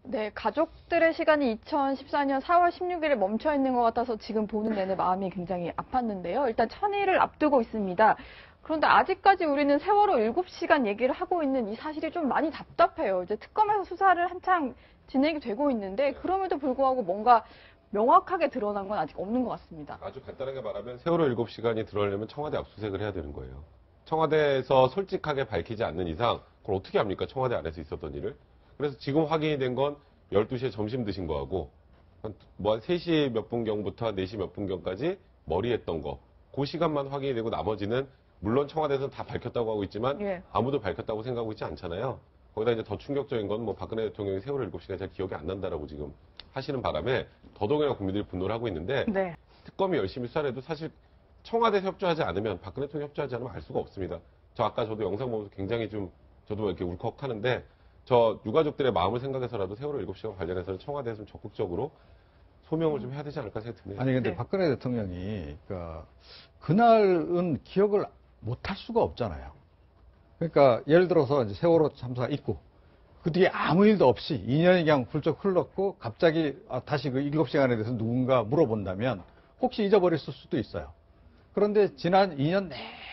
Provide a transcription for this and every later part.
네, 가족들의 시간이 2014년 4월 16일에 멈춰 있는 것 같아서 지금 보는 내내 마음이 굉장히 아팠는데요. 일단 천일을 앞두고 있습니다. 그런데 아직까지 우리는 세월호 7시간 얘기를 하고 있는 이 사실이 좀 많이 답답해요. 이제 특검에서 수사를 한창 진행이 되고 있는데 그럼에도 불구하고 뭔가 명확하게 드러난 건 아직 없는 것 같습니다. 아주 간단하게 말하면 세월호 7시간이 드러내려면 청와대 압수수색을 해야 되는 거예요. 청와대에서 솔직하게 밝히지 않는 이상 그걸 어떻게 합니까? 청와대 안에서 있었던 일을. 그래서 지금 확인이 된 건 12시에 점심 드신 거하고 뭐 3시 몇 분경부터 4시 몇 분경까지 머리했던 거. 그 시간만 확인이 되고 나머지는 물론 청와대에서는 다 밝혔다고 하고 있지만 예. 아무도 밝혔다고 생각하고 있지 않잖아요. 거기다 이제 더 충격적인 건 뭐 박근혜 대통령이 세월호 7시간 잘 기억이 안 난다라고 지금 하시는 바람에 더더욱이나 국민들이 분노를 하고 있는데 네. 특검이 열심히 수사를 해도 사실 청와대에서 협조하지 않으면 박근혜 대통령이 협조하지 않으면 알 수가 없습니다. 저도 영상 보면서 굉장히 좀 저도 이렇게 울컥하는데 저 유가족들의 마음을 생각해서라도 세월호 7시간 관련해서는 청와대에서 좀 적극적으로 소명을 좀 해야 되지 않을까 생각이 드네요. 아니 근데 네. 박근혜 대통령이 그날은 기억을 못할 수가 없잖아요. 그러니까 예를 들어서 이제 세월호 참사 있고 그 뒤에 아무 일도 없이 2년이 그냥 훌쩍 흘렀고 갑자기 다시 그 7시간에 대해서 누군가 물어본다면 혹시 잊어버렸을 수도 있어요. 그런데 지난 2년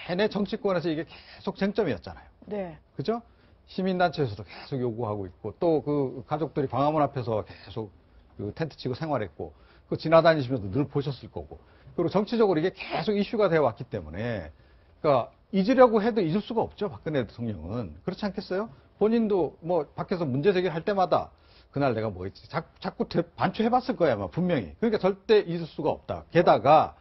내내 정치권에서 이게 계속 쟁점이었잖아요. 네. 그죠? 시민단체에서도 계속 요구하고 있고 또 그 가족들이 광화문 앞에서 계속 그 텐트 치고 생활했고 그 지나다니시면서 늘 보셨을 거고 그리고 정치적으로 이게 계속 이슈가 되어 왔기 때문에 그러니까 잊으려고 해도 잊을 수가 없죠. 박근혜 대통령은. 그렇지 않겠어요? 본인도 뭐 밖에서 문제 제기할 때마다 그날 내가 뭐 했지 자꾸 반추해봤을 거야 아마 분명히. 그러니까 절대 잊을 수가 없다. 게다가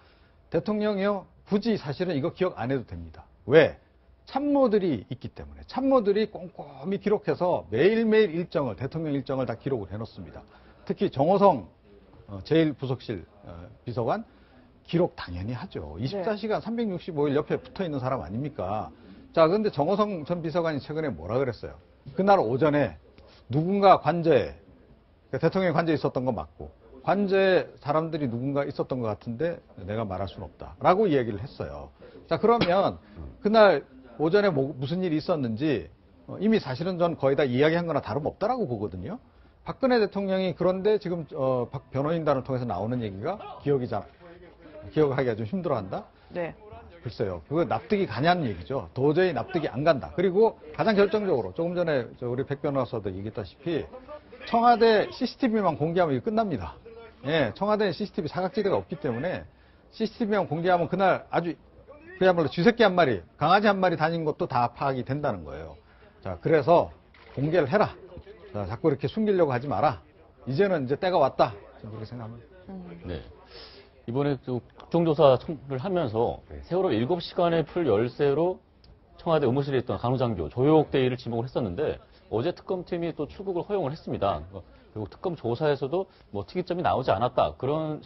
대통령이요 굳이 사실은 이거 기억 안 해도 됩니다. 왜? 참모들이 있기 때문에 참모들이 꼼꼼히 기록해서 매일매일 일정을 대통령 일정을 다 기록을 해놓습니다. 특히 정호성 제1부속실 비서관 기록 당연히 하죠. 24시간 365일 옆에 붙어 있는 사람 아닙니까? 자, 그런데 정호성 전 비서관이 최근에 뭐라 그랬어요? 그날 오전에 누군가 관저에 대통령이 관저에 있었던 건 맞고 관저에 사람들이 누군가 있었던 것 같은데 내가 말할 수는 없다라고 이야기를 했어요. 자, 그러면 그날 오전에 무슨 일이 있었는지 이미 사실은 전 거의 다 이야기한 거나 다름없다라고 보거든요. 박근혜 대통령이 그런데 지금 박 변호인단을 통해서 나오는 얘기가 기억하기가 좀 힘들어한다? 네. 글쎄요. 그거 납득이 가냐는 얘기죠. 도저히 납득이 안 간다. 그리고 가장 결정적으로 조금 전에 우리 백 변호사도 얘기했다시피 청와대 CCTV만 공개하면 이거 끝납니다. 예, 청와대 CCTV 사각지대가 없기 때문에 CCTV만 공개하면 그날 아주 그야말로 쥐새끼 한 마리, 강아지 한 마리 다닌 것도 다 파악이 된다는 거예요. 자, 그래서 공개를 해라. 자, 자꾸 이렇게 숨기려고 하지 마라. 이제는 이제 때가 왔다. 저는 그렇게 생각합니다. 네. 이번에 또 국정조사를 하면서 세월호 7시간의 풀 열쇠로 청와대 의무실에 있던 간호장교 조혁대위를 지목을 했었는데 어제 특검팀이 또 출국을 허용을 했습니다. 그리고 특검 조사에서도 뭐 특이점이 나오지 않았다. 그런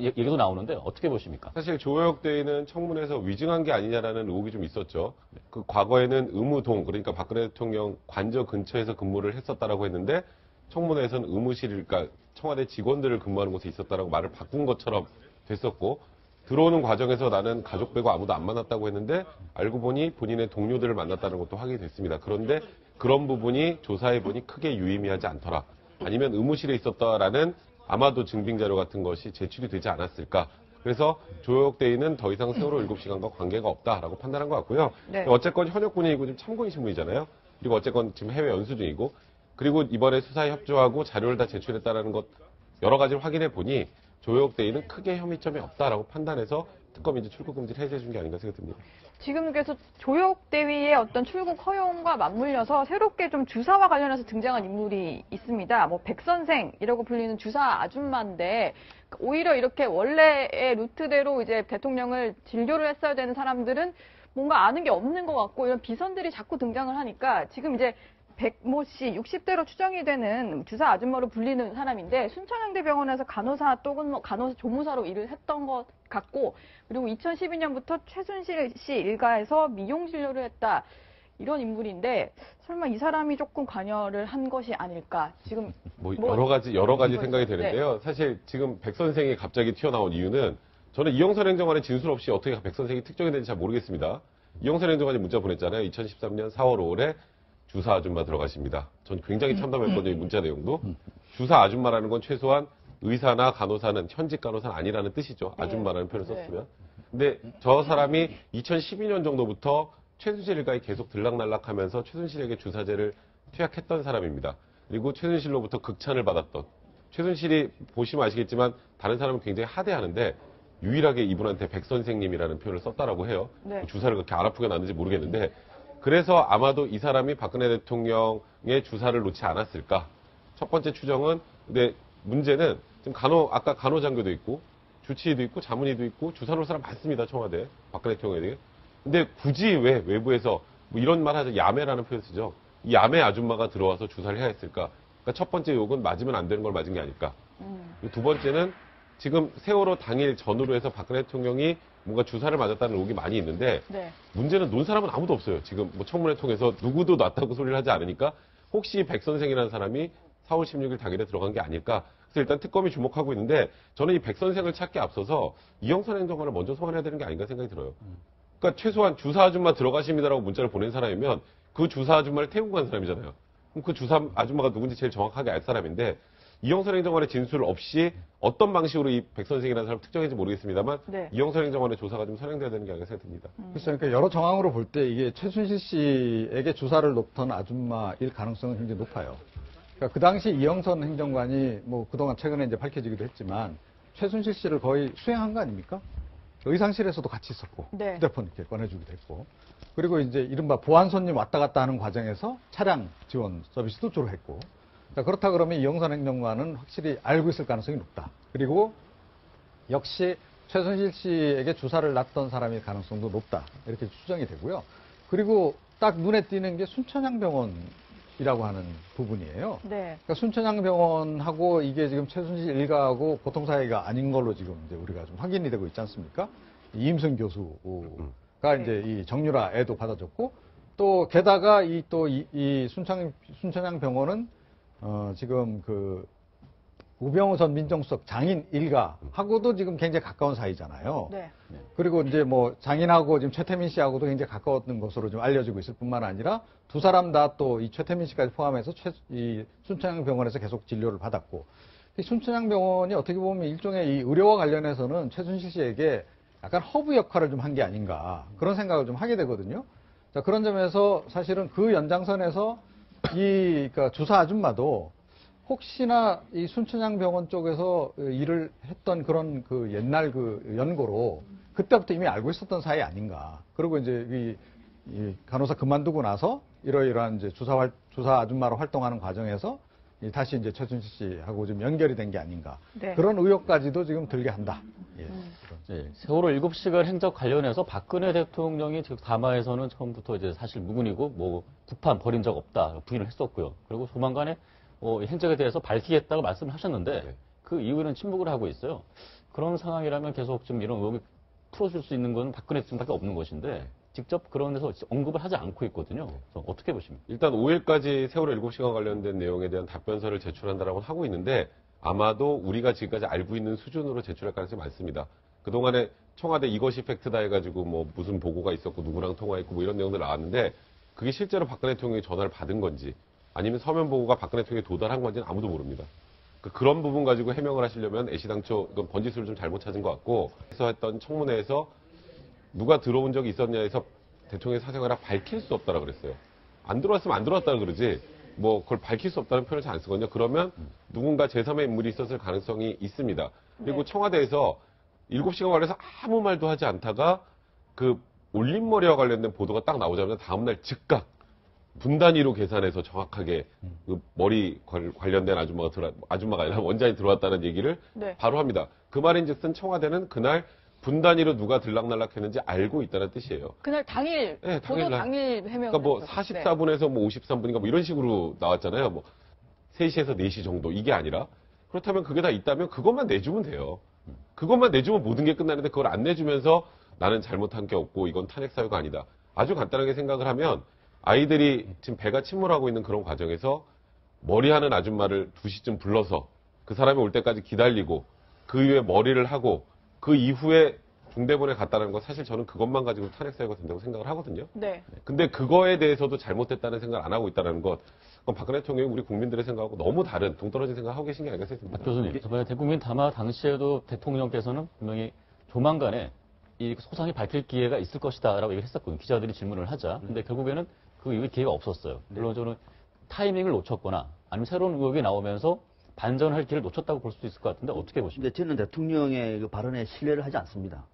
얘기도 나오는데 어떻게 보십니까? 사실 조혁 대위는 청문회에서 위증한 게 아니냐라는 의혹이 좀 있었죠. 그 과거에는 의무동, 그러니까 박근혜 대통령 관저 근처에서 근무를 했었다라고 했는데 청문회에서는 의무실, 그러니까 청와대 직원들을 근무하는 곳에 있었다라고 말을 바꾼 것처럼 됐었고 들어오는 과정에서 나는 가족 빼고 아무도 안 만났다고 했는데 알고 보니 본인의 동료들을 만났다는 것도 확인이 됐습니다. 그런데 그런 부분이 조사해 보니 크게 유의미하지 않더라. 아니면 의무실에 있었다라는 아마도 증빙자료 같은 것이 제출이 되지 않았을까. 그래서 조혁대위는 더 이상 세월호 7시간과 관계가 없다라고 판단한 것 같고요. 네. 어쨌건 현역군인이고 지금 참고인 신분이잖아요. 그리고 어쨌건 지금 해외 연수 중이고 그리고 이번에 수사에 협조하고 자료를 다 제출했다라는 것 여러 가지를 확인해 보니 조혁대위는 크게 혐의점이 없다라고 판단해서 특검이 이제 출국 금지를 해제해 준 게 아닌가 생각됩니다. 지금 그래서 조혁대위의 어떤 출국 허용과 맞물려서 새롭게 좀 주사와 관련해서 등장한 인물이 있습니다. 뭐 백선생이라고 불리는 주사 아줌마인데 오히려 이렇게 원래의 루트대로 이제 대통령을 진료를 했어야 되는 사람들은 뭔가 아는 게 없는 것 같고 이런 비선들이 자꾸 등장을 하니까 지금 이제 백모 씨 60대로 추정이 되는 주사 아줌마로 불리는 사람인데 순천향대병원에서 간호사 또는 뭐 간호사 조무사로 일을 했던 것 같고 그리고 2012년부터 최순실 씨 일가에서 미용 진료를 했다 이런 인물인데 설마 이 사람이 조금 관여를 한 것이 아닐까 지금 뭐 여러 가지 생각이 되는데요. 네. 사실 지금 백 선생이 갑자기 튀어나온 이유는 저는 이영선 행정관의 진술 없이 어떻게 백 선생이 특정이 되는지 잘 모르겠습니다. 이영선 행정관이 문자 보냈잖아요. 2013년 4월 5일에 주사 아줌마 들어가십니다. 전 굉장히 참담했거든요, 이 문자 내용도. 주사 아줌마라는 건 최소한 의사나 간호사는 현직 간호사는 아니라는 뜻이죠. 아줌마라는 표현을 썼으면. 근데 저 사람이 2012년 정도부터 최순실 일가에 계속 들락날락하면서 최순실에게 주사제를 투약했던 사람입니다. 그리고 최순실로부터 극찬을 받았던, 최순실이 보시면 아시겠지만 다른 사람은 굉장히 하대하는데 유일하게 이분한테 백 선생님이라는 표현을 썼다라고 해요. 네. 주사를 그렇게 안 아프게 놨는지 모르겠는데, 그래서 아마도 이 사람이 박근혜 대통령의 주사를 놓지 않았을까. 첫 번째 추정은, 근데 문제는 지금 아까 간호장교도 있고 주치의도 있고 자문의도 있고 주사 놓을 사람 많습니다, 청와대 박근혜 대통령에게. 근데 굳이 왜 외부에서 뭐 이런 말 하죠, 야매라는 표현 쓰죠. 이 야매 아줌마가 들어와서 주사를 해야 했을까. 그러니까 첫 번째 욕은 맞으면 안 되는 걸 맞은 게 아닐까. 두 번째는 지금 세월호 당일 전후로 해서 박근혜 대통령이 뭔가 주사를 맞았다는 의혹이 많이 있는데, 네. 문제는 논 사람은 아무도 없어요. 지금 뭐 청문회 통해서 누구도 놨다고 소리를 하지 않으니까 혹시 백 선생이라는 사람이 4월 16일 당일에 들어간 게 아닐까. 그래서 일단 특검이 주목하고 있는데, 저는 이 백 선생을 찾기 앞서서 이영선 행정관을 먼저 소환해야 되는 게 아닌가 생각이 들어요. 그러니까 최소한 주사 아줌마 들어가십니다라고 문자를 보낸 사람이면 그 주사 아줌마를 태우고 간 사람이잖아요. 그럼 그 주사 아줌마가 누군지 제일 정확하게 알 사람인데, 이영선 행정관의 진술 없이 어떤 방식으로 이 백 선생이라는 사람을 특정했는지 모르겠습니다만, 네. 이영선 행정관의 조사가 좀 선행돼야 되는 게 아닌가 생각됩니다. 글쎄요, 그러니까 여러 정황으로 볼 때 이게 최순실 씨에게 주사를 놓던 아줌마일 가능성은 굉장히 높아요. 그러니까 그 당시 이영선 행정관이 뭐 그동안 최근에 이제 밝혀지기도 했지만 최순실 씨를 거의 수행한 거 아닙니까? 의상실에서도 같이 있었고, 네. 휴대폰 이렇게 꺼내주기도 했고, 그리고 이제 이른바 보안 손님 왔다 갔다 하는 과정에서 차량 지원 서비스도 주로 했고, 그러니까 그렇다 그러면 이영선 행정관은 확실히 알고 있을 가능성이 높다. 그리고 역시 최순실 씨에게 주사를 놨던 사람일 가능성도 높다. 이렇게 추정이 되고요. 그리고 딱 눈에 띄는 게 순천향병원이라고 하는 부분이에요. 네. 그러니까 순천향병원하고 이게 지금 최순실 일가하고 보통 사이가 아닌 걸로 지금 이제 우리가 좀 확인이 되고 있지 않습니까? 이임승 교수가 이제 이 정유라 애도 받아줬고, 또 게다가 이 순천향병원은 지금 그 우병우 전 민정수석 장인 일가하고도 지금 굉장히 가까운 사이잖아요. 네. 그리고 이제 뭐 장인하고 지금 최태민 씨하고도 굉장히 가까웠던 것으로 좀 알려지고 있을 뿐만 아니라 두 사람 다 또 이 최태민 씨까지 포함해서 이 순천향병원에서 계속 진료를 받았고, 이 순천향병원이 어떻게 보면 일종의 이 의료와 관련해서는 최순실 씨에게 약간 허브 역할을 좀 한 게 아닌가, 그런 생각을 좀 하게 되거든요. 자, 그런 점에서 사실은 그 연장선에서 그러니까 주사 아줌마도 혹시나 이 순천향병원 쪽에서 일을 했던 그런 그 옛날 그 연고로 그때부터 이미 알고 있었던 사이 아닌가. 그리고 이제 이 간호사 그만두고 나서 이러이러한 이제 주사 아줌마로 활동하는 과정에서 다시 이제 최순실 씨하고 좀 연결이 된 게 아닌가. 네. 그런 의혹까지도 지금 들게 한다. 예. 네, 세월호 7시간 행적 관련해서 박근혜 대통령이 즉 담화에서는 처음부터 이제 사실 무근이고 뭐 구판 벌인 적 없다 부인을 했었고요. 그리고 조만간에 행적에 대해서 밝히겠다고 말씀을 하셨는데 네. 그 이후에는 침묵을 하고 있어요. 그런 상황이라면 계속 좀 이런 의혹이 풀어줄 수 있는 건 박근혜 대통령밖에 없는 것인데 직접 그런 데서 언급을 하지 않고 있거든요. 그래서 어떻게 보십니까? 일단 5일까지 세월호 7시간 관련된 내용에 대한 답변서를 제출한다라고 하고 있는데, 아마도 우리가 지금까지 알고 있는 수준으로 제출할 가능성이 많습니다. 그동안에 청와대 이것이 팩트다 해가지고 뭐 무슨 보고가 있었고 누구랑 통화했고 뭐 이런 내용들 나왔는데, 그게 실제로 박근혜 대통령이 전화를 받은 건지 아니면 서면 보고가 박근혜 대통령에 도달한 건지는 아무도 모릅니다. 그런 부분 가지고 해명을 하시려면 애시당초 이건 번지수를 좀 잘못 찾은 것 같고, 그래서 했던 청문회에서 누가 들어온 적이 있었냐 해서 대통령의 사생활을 밝힐 수 없다라고 그랬어요. 안 들어왔으면 안 들어왔다고 그러지 뭐 그걸 밝힐 수 없다는 표현을 잘 안 쓰거든요. 그러면 누군가 제3의 인물이 있었을 가능성이 있습니다. 그리고 네. 청와대에서 7시간 관련해서 아무 말도 하지 않다가 그 올림머리와 관련된 보도가 딱 나오자마자 다음날 즉각 분단위로 계산해서 정확하게 그 머리 관련된 아줌마가 아니라 원장이 들어왔다는 얘기를 네. 바로 합니다. 그 말인즉슨 청와대는 그날 분단위로 누가 들락날락했는지 알고 있다는 뜻이에요. 그날 당일, 네, 보도 당일날. 당일 해명. 그러니까 뭐 44분에서 뭐 53분인가 뭐 이런 식으로 나왔잖아요. 뭐 3시에서 4시 정도 이게 아니라, 그렇다면 그게 다 있다면 그것만 내주면 돼요. 그것만 내주면 모든 게 끝나는데 그걸 안 내주면서 나는 잘못한 게 없고 이건 탄핵 사유가 아니다. 아주 간단하게 생각을 하면 아이들이 지금 배가 침몰하고 있는 그런 과정에서 머리하는 아줌마를 2시쯤 불러서 그 사람이 올 때까지 기다리고 그 이후에 머리를 하고 그 이후에 중대본에 갔다는 건 사실 저는 그것만 가지고 탄핵 사유가 된다고 생각을 하거든요. 네. 근데 그거에 대해서도 잘못됐다는 생각을 안 하고 있다는 것, 그건 박근혜 대통령이 우리 국민들의 생각하고 너무 다른 동떨어진 생각을 하고 계신 게 아닌가 싶습니다. 교수님, 저번에 대국민 담화 당시에도 대통령께서는 분명히 조만간에 이 소상이 밝힐 기회가 있을 것이다라고 얘기를 했었거든요. 기자들이 질문을 하자. 근데 결국에는 그 이후에 기회가 없었어요. 물론 저는 타이밍을 놓쳤거나 아니면 새로운 의혹이 나오면서 반전할 기회를 놓쳤다고 볼 수도 있을 것 같은데 어떻게 보십니까? 근데 저는 대통령의 그 발언에 신뢰를 하지 않습니다.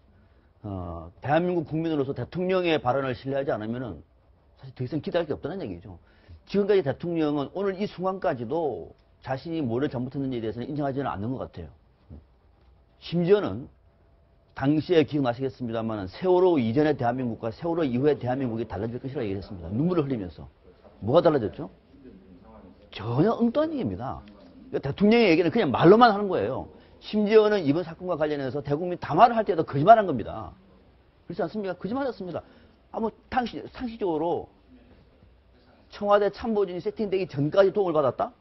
대한민국 국민으로서 대통령의 발언을 신뢰하지 않으면은 사실 더 이상 기대할 게 없다는 얘기죠. 지금까지 대통령은 오늘 이 순간까지도 자신이 뭐를 잘못했는지에 대해서는 인정하지는 않는 것 같아요. 심지어는 당시에 기억나시겠습니다만 세월호 이전의 대한민국과 세월호 이후의 대한민국이 달라질 것이라고 얘기했습니다. 눈물을 흘리면서. 뭐가 달라졌죠? 전혀 엉뚱한 얘기입니다. 대통령의 얘기는 그냥 말로만 하는 거예요. 심지어는 이번 사건과 관련해서 대국민 담화를 할 때도 거짓말한 겁니다. 그렇지 않습니까? 거짓말했습니다. 상식적으로 청와대 참모진이 세팅되기 전까지 도움을 받았다?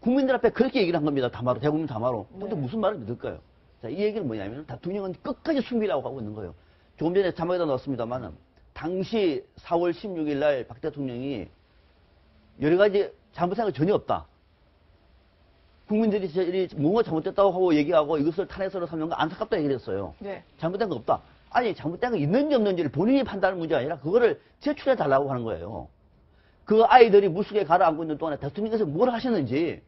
국민들 앞에 그렇게 얘기를 한 겁니다. 담화로, 대국민 담화로. 근데 무슨 말을 믿을까요? 자, 이 얘기는 뭐냐면 대통령은 끝까지 숨기려고 하고 있는 거예요. 조금 전에 자막에다 넣었습니다만 당시 4월 16일 날 박 대통령이 여러 가지 잘못한 거 전혀 없다. 국민들이 뭔가 잘못됐다고 하고 얘기하고 이것을 탄핵으로 삼는 거 안타깝다 얘기를 했어요. 네. 잘못된 거 없다. 아니 잘못된 거 있는지 없는지를 본인이 판단하는 문제가 아니라 그거를 제출해 달라고 하는 거예요. 그 아이들이 물속에 가라앉고 있는 동안에 대통령께서 뭘 하셨는지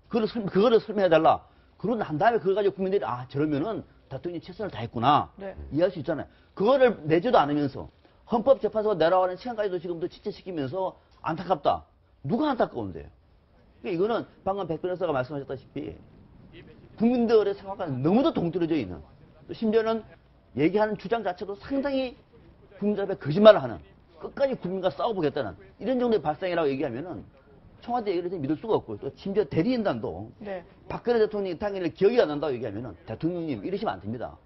그거를 설명해 달라. 그러고 난 다음에 그걸 가지고 국민들이 아 저러면은 대통령이 최선을 다했구나. 네. 이해할 수 있잖아요. 그거를 내지도 않으면서 헌법재판소가 내려가는 시간까지도 지금도 지체시키면서 안타깝다. 누가 안타까운데요? 그러니까 이거는 방금 백 변호사가 말씀하셨다시피 국민들의 생각과 너무도 동떨어져 있는 또 심지어는 얘기하는 주장 자체도 상당히 국민들 앞에 거짓말을 하는 끝까지 국민과 싸워보겠다는 이런 정도의 발상이라고 얘기하면은 청와대 얘기를 믿을 수가 없고 또 심지어 대리인단도 네. 박근혜 대통령이 당일 기억이 안 난다고 얘기하면은 대통령님 이러시면 안 됩니다.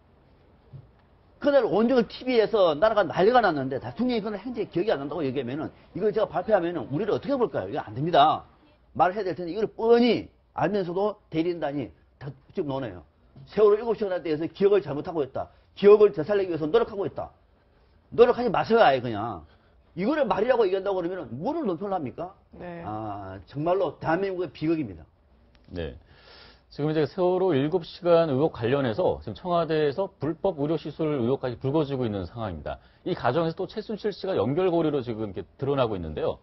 그날 온종일 TV에서 나라가 난리가 났는데 대통령이 그날 현재 기억이 안 난다고 얘기하면은 이걸 제가 발표하면은 우리를 어떻게 볼까요? 이거 안 됩니다. 말을 해야 될 텐데 이걸 뻔히 알면서도 대리인단이 다 지금 논해요. 세월호 7시간에 대해서 기억을 잘못하고 있다. 기억을 되살리기 위해서 노력하고 있다. 노력하지 마세요 아예 그냥. 이거를 말이라고 얘기한다고 그러면 뭐를 논평을 합니까? 네. 아 정말로 대한민국의 비극입니다. 네. 지금 이제 세월호 7시간 의혹 관련해서 지금 청와대에서 불법 의료시설 의혹까지 불거지고 있는 상황입니다. 이 과정에서 또 최순실 씨가 연결고리로 지금 이렇게 드러나고 있는데요.